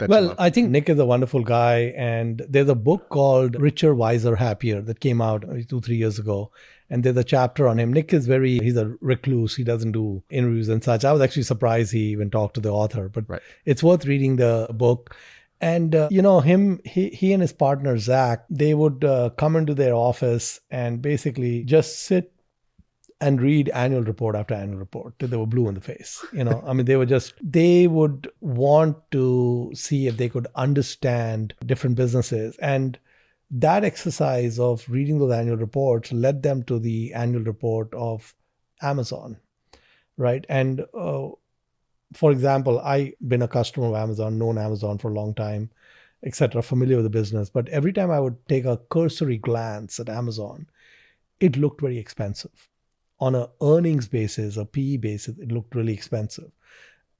that you Well, love? I think Nick is a wonderful guy. And there's a book called Richer, Wiser, Happier that came out 2, 3 years ago. And there's a chapter on him. Nick is he's a recluse. He doesn't do interviews and such. I was actually surprised he even talked to the author, but Right. it's worth reading the book. And, he and his partner, Zach, they would come into their office and basically just sit and read annual report after annual report till they were blue in the face. I mean, they would want to see if they could understand different businesses. And that exercise of reading those annual reports led them to the annual report of Amazon, right? And for example, I've been a customer of Amazon, known Amazon for a long time, etc., familiar with the business. But every time I would take a cursory glance at Amazon, it looked very expensive. On a earnings basis, a PE basis, it looked really expensive.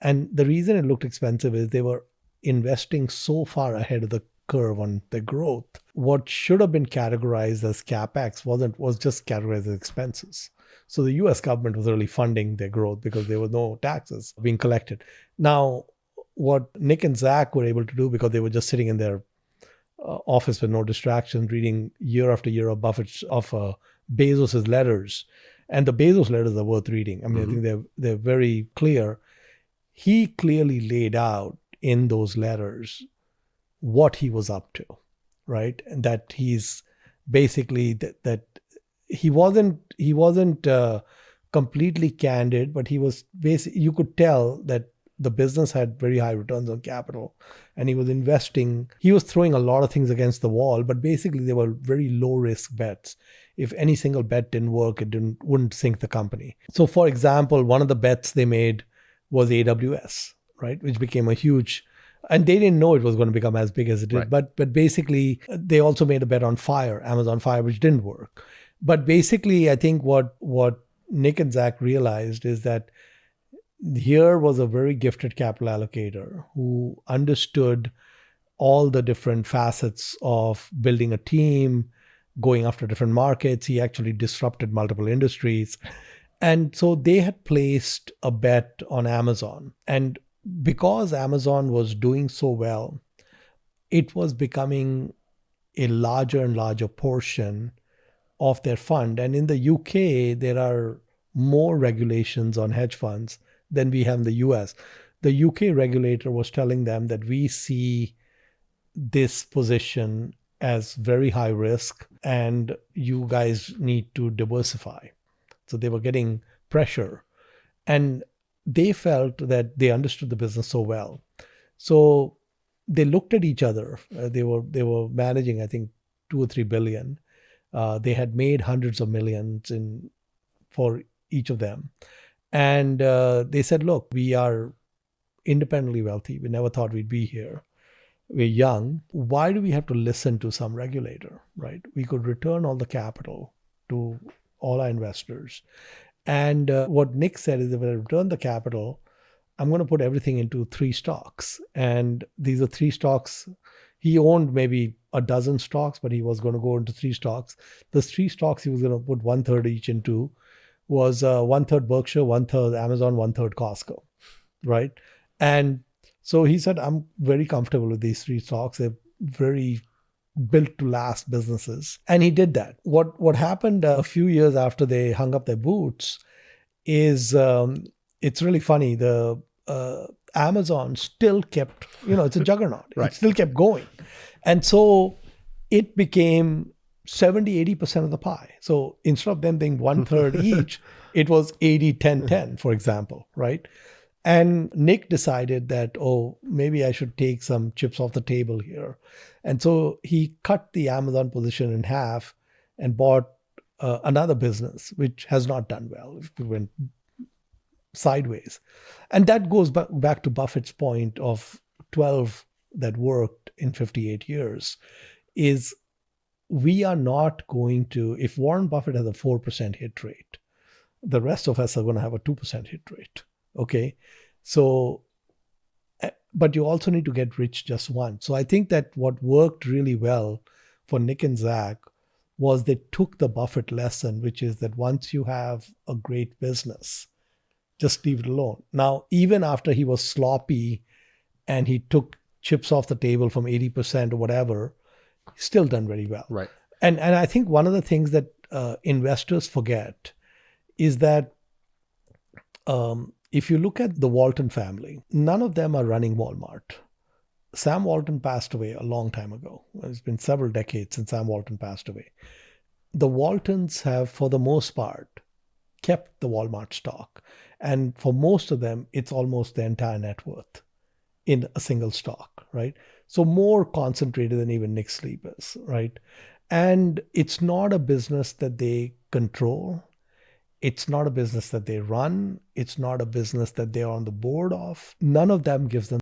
And the reason it looked expensive is they were investing so far ahead of the curve on their growth. What should have been categorized as CapEx was just categorized as expenses. So the US government was really funding their growth because there were no taxes being collected. Now, what Nick and Zach were able to do, because they were just sitting in their office with no distractions, reading year after year of Bezos's letters. And the Bezos letters are worth reading. I mean, I think they're very clear. He clearly laid out in those letters what he was up to, right? And that he's basically that he wasn't completely candid, but he was basically, you could tell that the business had very high returns on capital, and he was throwing a lot of things against the wall, but basically they were very low risk bets. If any single bet didn't work, wouldn't sink the company. So for example, one of the bets they made was AWS, right? Which became a huge, and they didn't know it was going to become as big as it did. Right. But basically they also made a bet on Amazon Fire, which didn't work. But basically, I think what Nick and Zach realized is that here was a very gifted capital allocator who understood all the different facets of building a team, going after different markets. He actually disrupted multiple industries. And so they had placed a bet on Amazon. And because Amazon was doing so well, it was becoming a larger and larger portion of their fund. And in the UK, there are more regulations on hedge funds than we have in the US. The UK regulator was telling them that we see this position as very high risk and you guys need to diversify. So they were getting pressure, and they felt that they understood the business so well. So they looked at each other. They were managing, I think, 2 or 3 billion. They had made hundreds of millions for each of them. And they said, look, we are independently wealthy. We never thought we'd be here. We're young. Why do we have to listen to some regulator, right? We could return all the capital to all our investors. And what Nick said is, if I return the capital, I'm going to put everything into 3 stocks. And these are 3 stocks. He owned maybe a dozen stocks, but he was going to go into 3 stocks. The 3 stocks he was going to put 1/3 each into was 1/3 Berkshire, 1/3 Amazon, 1/3 Costco, right? And so he said, I'm very comfortable with these 3 stocks. They're very built to last businesses. And he did that. What happened a few years after they hung up their boots is, it's really funny. The Amazon still kept, it's a juggernaut. Right. It still kept going. And so it became 70-80% of the pie. So instead of them being 1/3 each, it was 80-10-10, for example, right? And Nick decided that, maybe I should take some chips off the table here. And so he cut the Amazon position in half and bought another business, which has not done well. It went sideways. And that goes back to Buffett's point of 12 that worked in 58 years, is we are not going to, if Warren Buffett has a 4% hit rate, the rest of us are going to have a 2% hit rate. Okay. So, but you also need to get rich just once. So I think that what worked really well for Nick and Zach was they took the Buffett lesson, which is that once you have a great business, just leave it alone. Now, even after he was sloppy and he took chips off the table from 80% or whatever, he's still done very well. Right. And I think one of the things that investors forget is that if you look at the Walton family, none of them are running Walmart. Sam Walton passed away a long time ago. It's been several decades since Sam Walton passed away. The Waltons have, for the most part, kept the Walmart stock. And for most of them, it's almost the entire net worth in a single stock, right? So more concentrated than even Nick Sleep is, right? And it's not a business that they control. It's not a business that they run. It's not a business that they're on the board of. None of them gives them